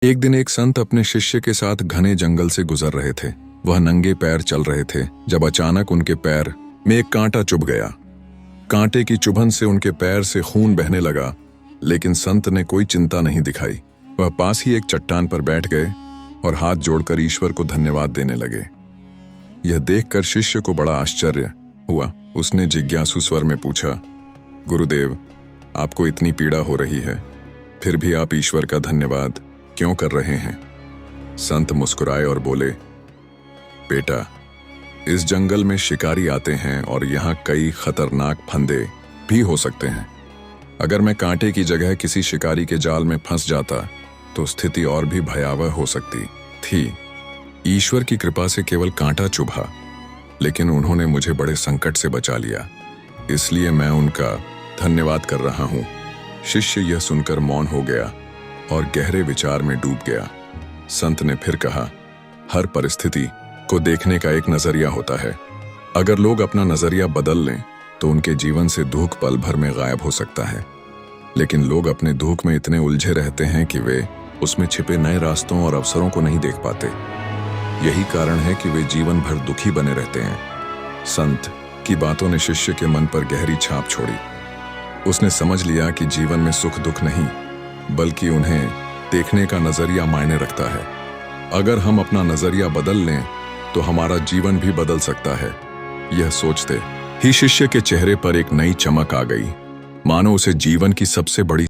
एक दिन एक संत अपने शिष्य के साथ घने जंगल से गुजर रहे थे। वह नंगे पैर चल रहे थे जब अचानक उनके पैर में एक कांटा चुभ गया। कांटे की चुभन से उनके पैर से खून बहने लगा, लेकिन संत ने कोई चिंता नहीं दिखाई। वह पास ही एक चट्टान पर बैठ गए और हाथ जोड़कर ईश्वर को धन्यवाद देने लगे। यह देखकर शिष्य को बड़ा आश्चर्य हुआ। उसने जिज्ञासु स्वर में पूछा, गुरुदेव, आपको इतनी पीड़ा हो रही है, फिर भी आप ईश्वर का धन्यवाद क्यों कर रहे हैं? संत मुस्कुराए और बोले, बेटा, इस जंगल में शिकारी आते हैं और यहाँ कई खतरनाक फंदे भी हो सकते हैं। अगर मैं कांटे की जगह किसी शिकारी के जाल में फंस जाता तो स्थिति और भी भयावह हो सकती थी। ईश्वर की कृपा से केवल कांटा चुभा, लेकिन उन्होंने मुझे बड़े संकट से बचा लिया, इसलिए मैं उनका धन्यवाद कर रहा हूँ। शिष्य यह सुनकर मौन हो गया और गहरे विचार में डूब गया। संत ने फिर कहा, हर परिस्थिति को देखने का एक नजरिया होता है। अगर लोग अपना नजरिया बदल लें तो उनके जीवन से दुख पल भर में गायब हो सकता है, लेकिन लोग अपने दुख में इतने उलझे रहते हैं कि वे उसमें छिपे नए रास्तों और अवसरों को नहीं देख पाते। यही कारण है कि वे जीवन भर दुखी बने रहते हैं। संत की बातों ने शिष्य के मन पर गहरी छाप छोड़ी। उसने समझ लिया कि जीवन में सुख दुख नहीं, बल्कि उन्हें देखने का नजरिया मायने रखता है। अगर हम अपना नजरिया बदल लें तो हमारा जीवन भी बदल सकता है। यह सोचते ही शिष्य के चेहरे पर एक नई चमक आ गई, मानो उसे जीवन की सबसे बड़ी